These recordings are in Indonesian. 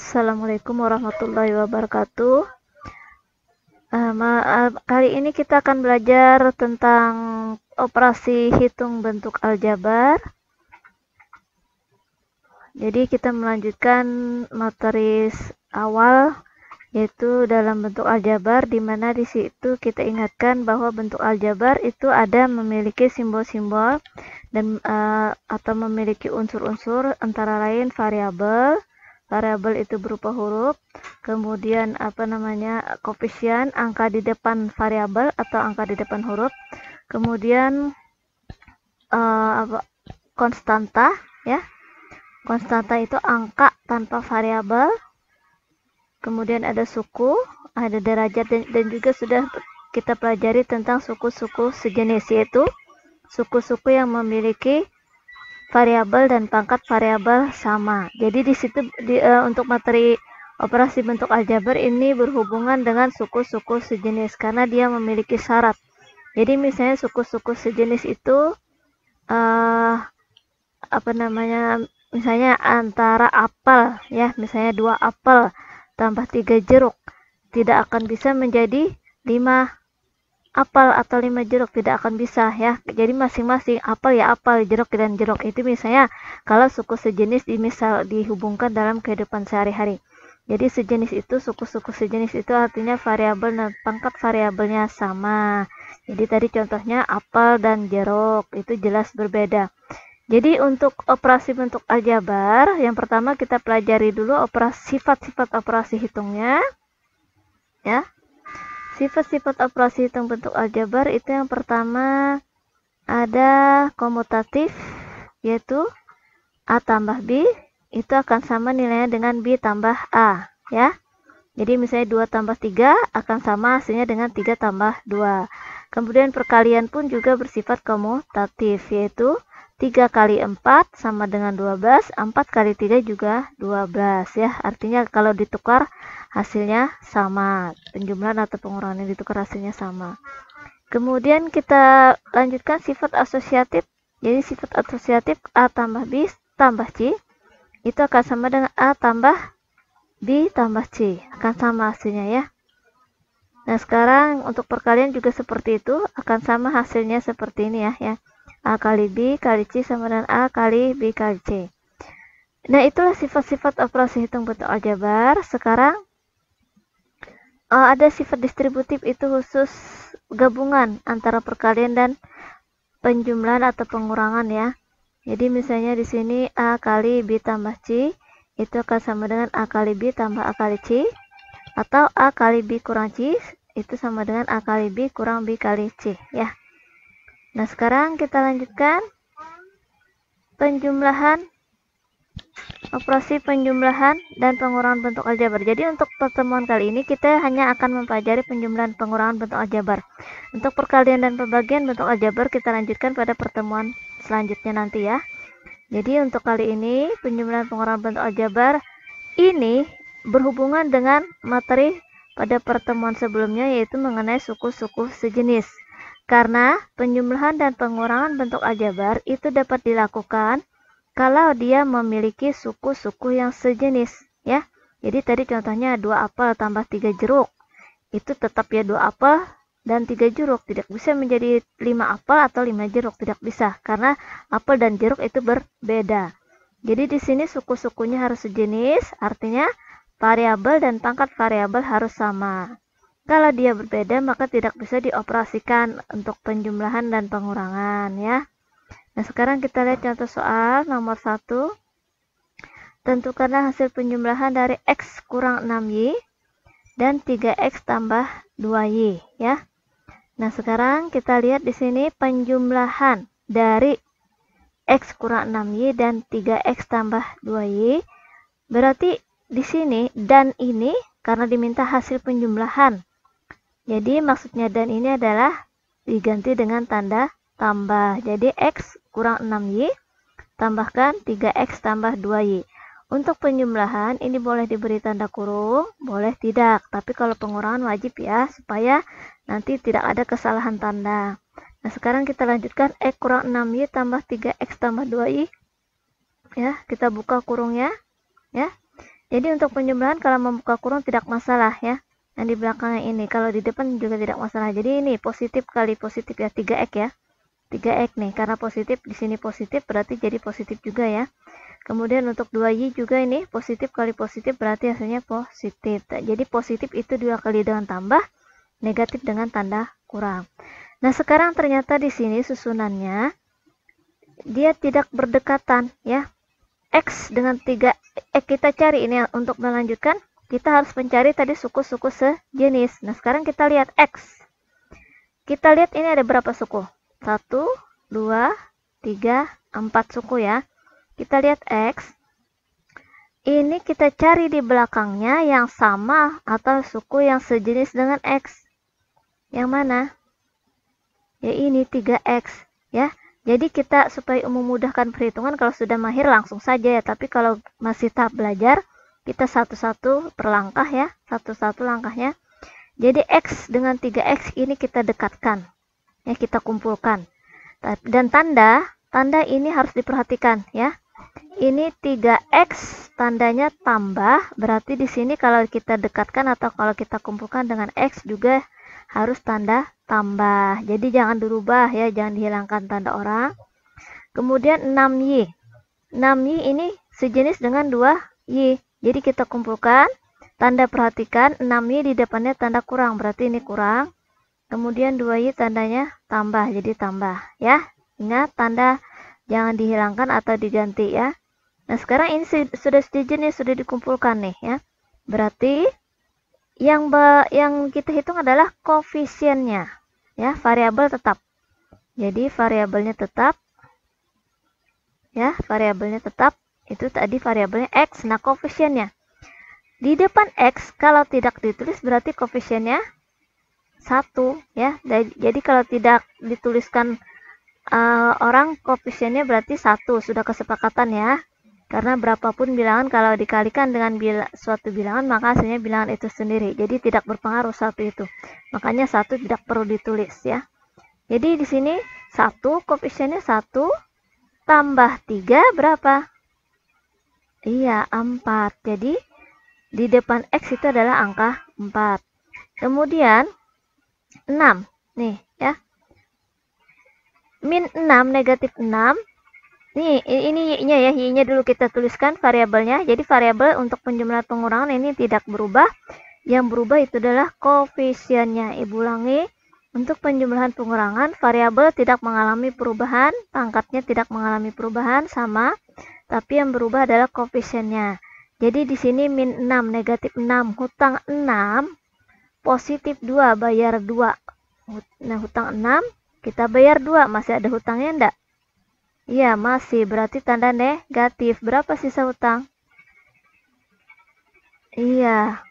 Assalamualaikum warahmatullahi wabarakatuh. Kali ini kita akan belajar tentang operasi hitung bentuk aljabar. Jadi kita melanjutkan materi awal, yaitu dalam bentuk aljabar, di mana di situ kita ingatkan bahwa bentuk aljabar itu ada memiliki simbol-simbol dan atau memiliki unsur-unsur, antara lain variabel. Variabel itu berupa huruf, kemudian koefisien, angka di depan variabel atau angka di depan huruf, kemudian konstanta, ya. Konstanta itu angka tanpa variabel. Kemudian ada suku, ada derajat, dan juga sudah kita pelajari tentang suku-suku sejenis, yaitu suku-suku yang memiliki variabel dan pangkat variabel sama. Jadi di situ untuk materi operasi bentuk aljabar ini berhubungan dengan suku-suku sejenis karena dia memiliki syarat. Jadi misalnya suku-suku sejenis itu misalnya antara apel, ya, misalnya 2 apel tambah 3 jeruk tidak akan bisa menjadi 5 apel atau 5 jeruk, tidak akan bisa, ya. Jadi masing-masing apel ya apel, jeruk dan jeruk. Itu misalnya kalau suku sejenis dihubungkan dalam kehidupan sehari-hari. Jadi sejenis itu, suku-suku sejenis itu artinya variabel dan pangkat variabelnya sama. Jadi tadi contohnya apel dan jeruk, itu jelas berbeda. Jadi untuk operasi bentuk aljabar, yang pertama kita pelajari dulu sifat-sifat operasi hitungnya, ya. Sifat-sifat operasi hitung bentuk aljabar itu yang pertama ada komutatif, yaitu A tambah B itu akan sama nilainya dengan B tambah A, ya. Jadi misalnya 2 tambah 3 akan sama hasilnya dengan 3 tambah 2. Kemudian perkalian pun juga bersifat komutatif, yaitu 3 kali 4 sama dengan 12, 4 kali 3 juga 12, ya. Artinya kalau ditukar hasilnya sama, penjumlahan atau pengurangan yang ditukar hasilnya sama. Kemudian kita lanjutkan sifat asosiatif. Jadi sifat asosiatif A tambah B tambah C itu akan sama dengan A tambah B tambah C, akan sama hasilnya, ya. Nah sekarang untuk perkalian juga seperti itu, akan sama hasilnya seperti ini, ya. A kali B kali C sama dengan A kali B kali C. Nah itulah sifat-sifat operasi hitung bentuk aljabar. Sekarang ada sifat distributif, itu khusus gabungan antara perkalian dan penjumlahan atau pengurangan, ya. Jadi misalnya di sini A kali B tambah C itu akan sama dengan A kali B tambah A kali C, atau A kali B kurang C itu sama dengan A kali B kurang B kali C, ya. Nah sekarang kita lanjutkan operasi penjumlahan dan pengurangan bentuk aljabar. Jadi untuk pertemuan kali ini kita hanya akan mempelajari penjumlahan pengurangan bentuk aljabar. Untuk perkalian dan pembagian bentuk aljabar kita lanjutkan pada pertemuan selanjutnya nanti, ya. Jadi untuk kali ini penjumlahan pengurangan bentuk aljabar ini berhubungan dengan materi pada pertemuan sebelumnya, yaitu mengenai suku-suku sejenis. Karena penjumlahan dan pengurangan bentuk aljabar itu dapat dilakukan kalau dia memiliki suku-suku yang sejenis, ya. Jadi tadi contohnya 2 apel tambah 3 jeruk. Itu tetap ya 2 apel dan 3 jeruk, tidak bisa menjadi 5 apel atau 5 jeruk, tidak bisa karena apel dan jeruk itu berbeda. Jadi di sini suku-sukunya harus sejenis, artinya variabel dan pangkat variabel harus sama. Kalau dia berbeda maka tidak bisa dioperasikan untuk penjumlahan dan pengurangan, ya. Nah sekarang kita lihat contoh soal nomor 1. Tentukanlah hasil penjumlahan dari X kurang 6Y dan 3X tambah 2Y, ya. Nah sekarang kita lihat di sini penjumlahan dari X kurang 6Y dan 3X tambah 2Y. Berarti di sini dan ini karena diminta hasil penjumlahan. Jadi maksudnya dan ini adalah diganti dengan tanda tambah. Jadi X kurang 6Y tambahkan 3X tambah 2Y. Untuk penjumlahan ini boleh diberi tanda kurung, boleh tidak. Tapi kalau pengurangan wajib, ya, supaya nanti tidak ada kesalahan tanda. Nah sekarang kita lanjutkan X kurang 6Y tambah 3X tambah 2Y. Ya, kita buka kurungnya, ya. Jadi untuk penjumlahan kalau membuka kurung tidak masalah ya. Yang di belakangnya ini, kalau di depan juga tidak masalah. Jadi ini positif kali positif ya, 3x ya. 3x nih, karena positif di sini positif berarti jadi positif juga ya. Kemudian untuk 2y juga ini positif kali positif berarti hasilnya positif. Jadi positif itu 2 kali dengan tambah, negatif dengan tanda kurang. Nah, sekarang ternyata di sini susunannya dia tidak berdekatan ya. X dengan 3 kita cari ini untuk melanjutkan, kita harus mencari tadi suku-suku sejenis. Nah, sekarang kita lihat X. Kita lihat ini ada berapa suku? 1, 2, 3, 4 suku ya. Kita lihat X. Ini kita cari di belakangnya yang sama atau suku yang sejenis dengan X. Yang mana? Ya ini 3X ya. Jadi kita supaya memudahkan perhitungan, kalau sudah mahir langsung saja ya. Tapi kalau masih tahap belajar, kita satu-satu per langkah ya. Satu-satu langkahnya. Jadi X dengan 3X ini kita dekatkan. Ya, kita kumpulkan. Dan tanda ini harus diperhatikan ya. Ini 3x tandanya tambah, berarti di sini kalau kita dekatkan atau kalau kita kumpulkan dengan x juga harus tanda tambah. Jadi jangan dirubah ya, jangan dihilangkan tanda orang. Kemudian 6y. 6y ini sejenis dengan 2y. Jadi kita kumpulkan, tanda perhatikan 6y di depannya tanda kurang, berarti ini kurang. Kemudian 2y tandanya tambah, jadi tambah ya. Ingat tanda jangan dihilangkan atau diganti ya. Nah, sekarang ini sudah sejenis, sudah dikumpulkan nih ya. Berarti yang kita hitung adalah koefisiennya ya, variabel tetap. Jadi variabelnya tetap ya, variabelnya tetap itu tadi variabelnya x. Nah, koefisiennya di depan x kalau tidak ditulis berarti koefisiennya 1 ya. Jadi kalau tidak dituliskan orang koefisiennya berarti 1, sudah kesepakatan ya. Karena berapapun bilangan kalau dikalikan dengan suatu bilangan maka hasilnya bilangan itu sendiri. Jadi tidak berpengaruh 1 itu. Makanya 1 tidak perlu ditulis ya. Jadi di sini 1 koefisiennya 1 tambah 3 berapa? Iya, 4. Jadi di depan x itu adalah angka 4. Kemudian 6. Nih ya. Min 6 negatif 6. Nih, ini y-nya ya, y-nya dulu kita tuliskan variabelnya. Jadi variabel untuk penjumlahan pengurangan ini tidak berubah. Yang berubah itu adalah koefisiennya. Ibu ulangi, untuk penjumlahan pengurangan variabel tidak mengalami perubahan, pangkatnya tidak mengalami perubahan sama, tapi yang berubah adalah koefisiennya. Jadi di sini min 6 negatif 6, hutang 6, positif 2, bayar 2. Nah, hutang 6, kita bayar 2, masih ada hutangnya enggak? Iya, masih, berarti tanda negatif. Berapa sisa hutang? Iya.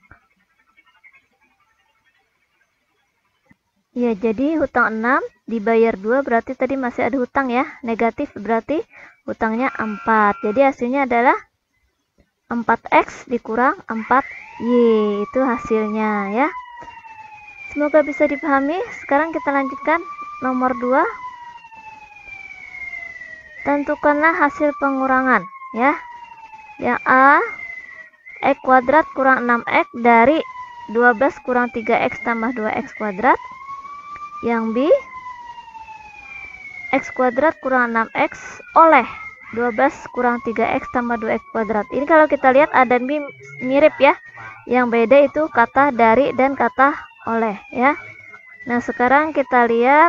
Iya, jadi hutang 6 dibayar 2 berarti tadi masih ada hutang ya. Negatif berarti hutangnya 4. Jadi hasilnya adalah 4x dikurang 4y. Itu hasilnya ya. Semoga bisa dipahami. Sekarang kita lanjutkan nomor 2. Tentukanlah hasil pengurangan ya. Yang A, x kuadrat kurang 6x dari 12 kurang 3x tambah 2x kuadrat. Yang B, x kuadrat kurang 6x oleh 12 kurang 3x tambah 2x kuadrat. Ini kalau kita lihat A dan B mirip ya. Yang beda itu kata dari dan kata oleh ya. Nah, sekarang kita lihat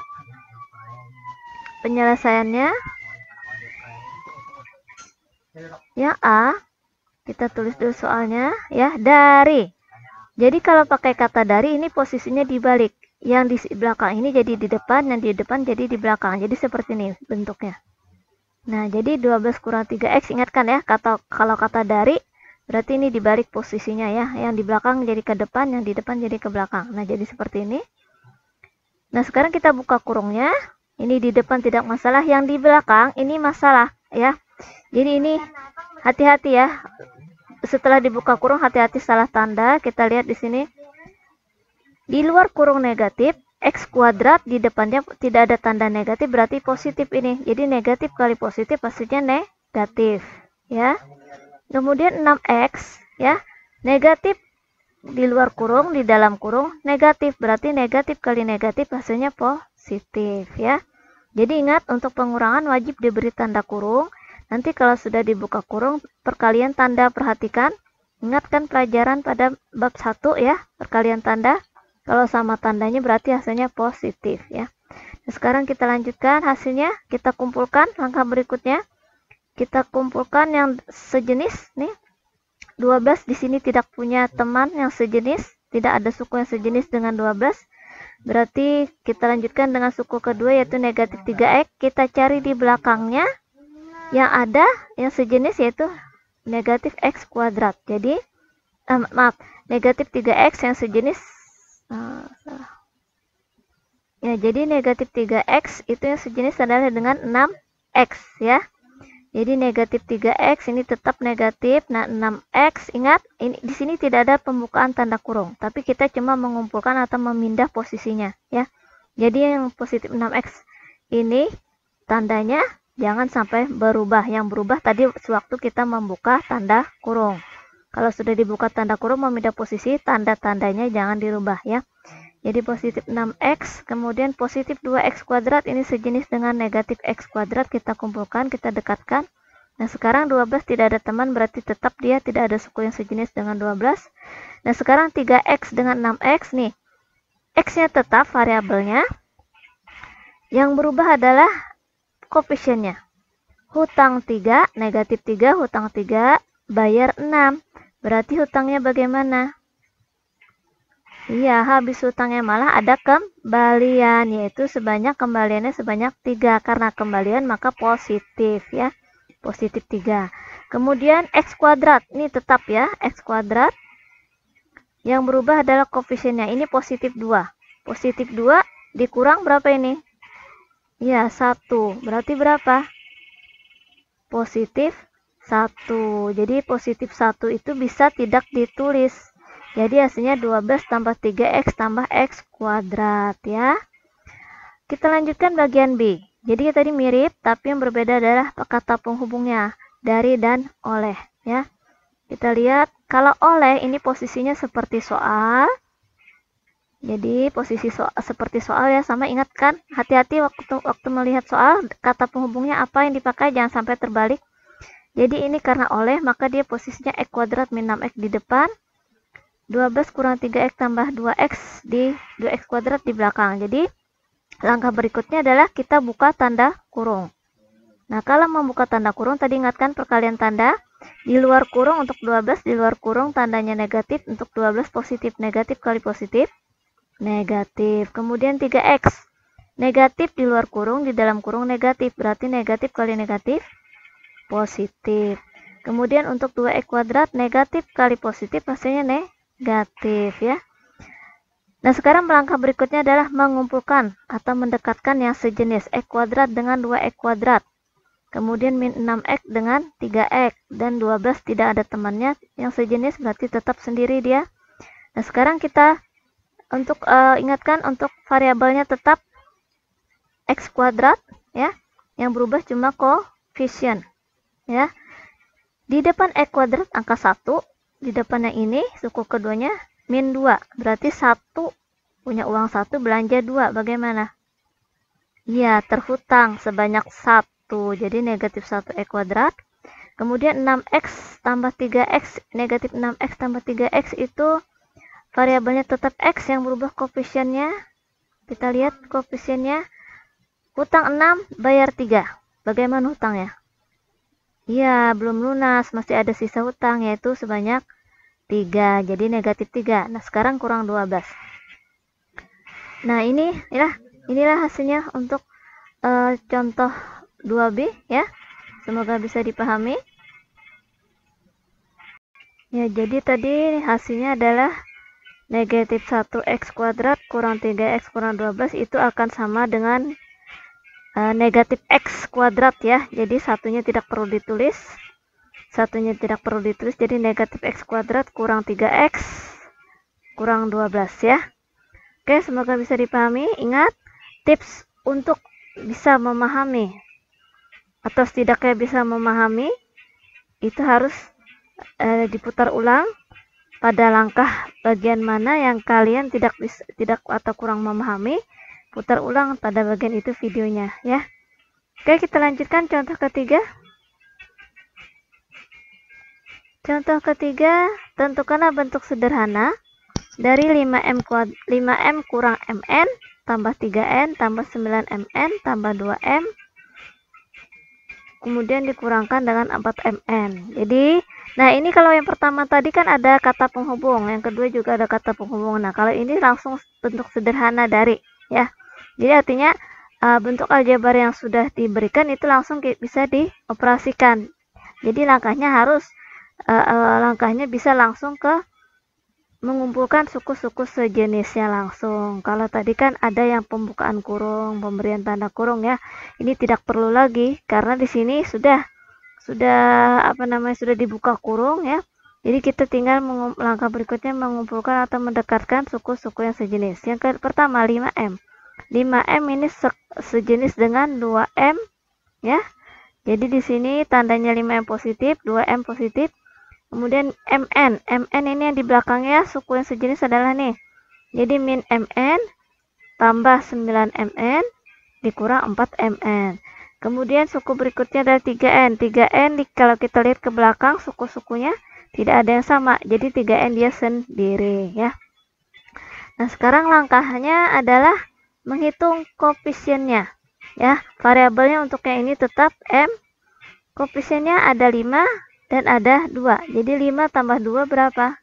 penyelesaiannya. Yang A, kita tulis dulu soalnya ya, dari. Jadi kalau pakai kata dari ini posisinya dibalik. Yang di belakang ini jadi di depan, yang di depan jadi di belakang. Jadi seperti ini bentuknya. Nah, jadi 12 kurang 3x, ingatkan ya, kalau kata dari berarti ini dibalik posisinya ya. Yang di belakang jadi ke depan, yang di depan jadi ke belakang. Nah, jadi seperti ini. Nah, sekarang kita buka kurungnya. Ini di depan tidak masalah, yang di belakang ini masalah ya. Jadi ini hati-hati ya. Setelah dibuka kurung hati-hati salah tanda. Kita lihat di sini. Di luar kurung negatif, x kuadrat di depannya tidak ada tanda negatif berarti positif ini. Jadi negatif kali positif hasilnya negatif ya. Kemudian 6x ya. Negatif di luar kurung, di dalam kurung negatif, berarti negatif kali negatif hasilnya positif ya. Jadi ingat, untuk pengurangan wajib diberi tanda kurung. Nanti kalau sudah dibuka kurung, perkalian tanda, perhatikan. Ingatkan pelajaran pada bab 1 ya, perkalian tanda. Kalau sama tandanya berarti hasilnya positif ya. Nah, sekarang kita lanjutkan hasilnya, kita kumpulkan langkah berikutnya. Kita kumpulkan yang sejenis nih. 12 di sini tidak punya teman yang sejenis, tidak ada suku yang sejenis dengan 12. Berarti kita lanjutkan dengan suku kedua yaitu negatif 3x. Kita cari di belakangnya yang ada yang sejenis yaitu negatif x kuadrat. Jadi negatif 3x yang sejenis ya, jadi negatif 3x itu yang sejenis adalah dengan 6x ya. Jadi negatif 3x ini tetap negatif. Nah, 6x, ingat, ini di sini tidak ada pembukaan tanda kurung, tapi kita cuma mengumpulkan atau memindah posisinya ya. Jadi yang positif 6x ini tandanya jangan sampai berubah. Yang berubah tadi sewaktu kita membuka tanda kurung. Kalau sudah dibuka tanda kurung, memindah posisi, tanda-tandanya jangan dirubah ya. Jadi positif 6x, kemudian positif 2x kuadrat, ini sejenis dengan negatif x kuadrat, kita kumpulkan, kita dekatkan. Nah, sekarang 12 tidak ada teman, berarti tetap dia tidak ada suku yang sejenis dengan 12. Nah, sekarang 3x dengan 6x nih. X-nya tetap variabelnya. Yang berubah adalah koefisiennya. Hutang 3, negatif 3, hutang 3, bayar 6. Berarti hutangnya bagaimana? Iya, habis hutangnya malah ada kembalian, yaitu kembaliannya sebanyak 3. Karena kembalian maka positif ya. Positif 3. Kemudian x kuadrat, ini tetap ya, x kuadrat. Yang berubah adalah koefisiennya, ini positif 2. Positif 2 dikurang berapa ini? Ya, 1. Berarti berapa? Positif 1. Jadi positif 1 itu bisa tidak ditulis. Jadi hasilnya 12 tambah 3x tambah x kuadrat ya. Kita lanjutkan bagian B. Jadi tadi mirip, tapi yang berbeda adalah kata penghubungnya, dari dan oleh ya. Kita lihat, kalau oleh ini posisinya seperti soal. Jadi posisi seperti soal ya, sama, ingatkan, hati-hati waktu melihat soal, kata penghubungnya apa yang dipakai, jangan sampai terbalik. Jadi ini karena oleh, maka dia posisinya x kuadrat min 6x di depan. 12 kurang 3x tambah 2x di 2x kuadrat di belakang. Jadi langkah berikutnya adalah kita buka tanda kurung. Nah, kalau membuka tanda kurung, tadi ingatkan perkalian tanda. Di luar kurung untuk 12, di luar kurung tandanya negatif, untuk 12 positif. Negatif kali positif, negatif. Kemudian 3x. Negatif di luar kurung, di dalam kurung negatif. Berarti negatif kali negatif, positif. Kemudian untuk 2x kuadrat, negatif kali positif, hasilnya negatif ya. Nah, sekarang langkah berikutnya adalah mengumpulkan atau mendekatkan yang sejenis, x kuadrat dengan 2x kuadrat. Kemudian min 6x dengan 3x. Dan 12 tidak ada temannya yang sejenis, berarti tetap sendiri dia. Nah, sekarang kita untuk ingatkan, untuk variabelnya tetap x kuadrat ya. Yang berubah cuma koefisien ya. Di depan x kuadrat angka 1. Di depannya ini suku keduanya min 2. Berarti 1 punya uang 1, belanja 2. Bagaimana? Ya, terhutang sebanyak 1. Jadi negatif 1x kuadrat. Kemudian 6x tambah 3x. Negatif 6x tambah 3x itu variabelnya tetap x, yang berubah koefisiennya. Kita lihat koefisiennya. Hutang 6, bayar 3. Bagaimana hutangnya? Ya, belum lunas, masih ada sisa hutang, yaitu sebanyak 3. Jadi negatif 3. Nah, sekarang kurang 12. Nah, inilah hasilnya untuk contoh 2B ya. Semoga bisa dipahami. Ya, jadi tadi hasilnya adalah negatif 1x kuadrat kurang 3x kurang 12 itu akan sama dengan negatif x kuadrat ya. Jadi satunya tidak perlu ditulis. Jadi negatif x kuadrat kurang 3x kurang 12 ya. Oke, semoga bisa dipahami. Ingat, tips untuk bisa memahami atau setidaknya bisa memahami itu harus diputar ulang pada langkah bagian mana yang kalian tidak atau kurang memahami, putar ulang pada bagian itu videonya ya. Oke, kita lanjutkan contoh ketiga. Contoh ketiga, tentukanlah bentuk sederhana dari 5M kurang MN tambah 3N tambah 9MN tambah 2M kemudian dikurangkan dengan 4MN. Jadi, nah ini kalau yang pertama tadi kan ada kata penghubung, yang kedua juga ada kata penghubung. Nah, kalau ini langsung bentuk sederhana dari ya. Jadi artinya bentuk aljabar yang sudah diberikan itu langsung bisa dioperasikan. Jadi langkahnya bisa langsung ke mengumpulkan suku-suku sejenisnya langsung. Kalau tadi kan ada yang pembukaan kurung, pemberian tanda kurung ya. Ini tidak perlu lagi karena di sini sudah dibuka kurung ya. Jadi kita tinggal langkah berikutnya mengumpulkan atau mendekatkan suku-suku yang sejenis. Yang pertama 5M. 5M ini sejenis dengan 2M ya. Jadi di sini tandanya 5M positif, 2M positif. Kemudian MN ini yang di belakangnya suku yang sejenis adalah nih. Jadi min MN tambah 9MN dikurang 4MN. Kemudian suku berikutnya adalah 3N. 3N kalau kita lihat ke belakang suku-sukunya tidak ada yang sama. Jadi 3N dia sendiri ya. Nah, sekarang langkahnya adalah menghitung koefisiennya ya. Variabelnya untuk yang ini tetap M. Koefisiennya ada 5 dan ada 2. Jadi 5 tambah 2 berapa?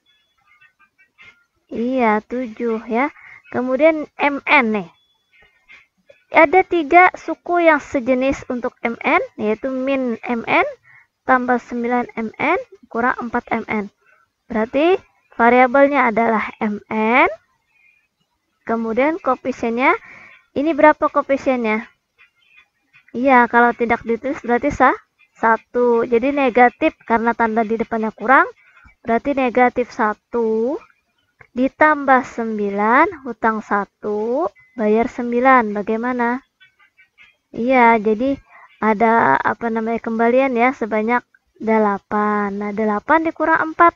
Iya, 7 ya. Kemudian MN nih. Ada 3 suku yang sejenis untuk MN, yaitu min MN tambah 9MN kurang 4MN. Berarti variabelnya adalah MN. Kemudian koefisiennya, ini berapa koefisiennya? Iya, kalau tidak ditulis berarti 1. Jadi negatif karena tanda di depannya kurang. Berarti negatif 1 ditambah 9, hutang 1, bayar 9. Bagaimana? Iya, jadi ada kembalian ya sebanyak 8. Nah, 8 dikurang 4.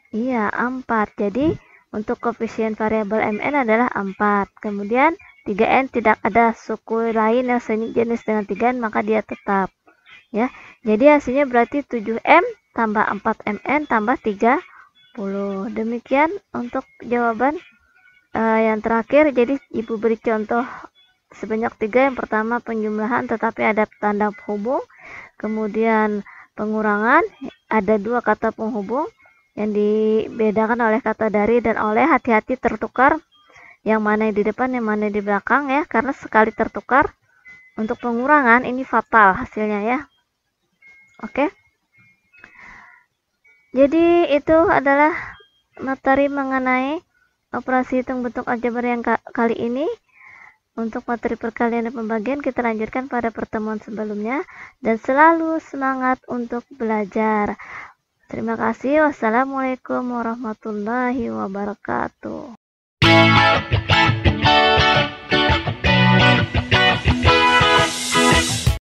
Iya, 4. Jadi untuk koefisien variabel MN adalah 4. Kemudian 3N tidak ada suku lain yang sejenis dengan 3N, maka dia tetap. Ya, jadi hasilnya berarti 7M tambah 4MN tambah 30. Demikian untuk jawaban yang terakhir. Jadi Ibu beri contoh sebanyak 3. Yang pertama penjumlahan tetapi ada tanda penghubung. Kemudian pengurangan, ada 2 kata penghubung yang dibedakan oleh kata dari dan oleh. Hati-hati tertukar yang mana di depan, yang mana di belakang ya. Karena sekali tertukar untuk pengurangan ini fatal hasilnya ya. Oke. Jadi itu adalah materi mengenai operasi hitung bentuk aljabar yang kali ini. Untuk materi perkalian dan pembagian kita lanjutkan pada pertemuan sebelumnya. Dan selalu semangat untuk belajar. Terima kasih. Wassalamualaikum warahmatullahi wabarakatuh.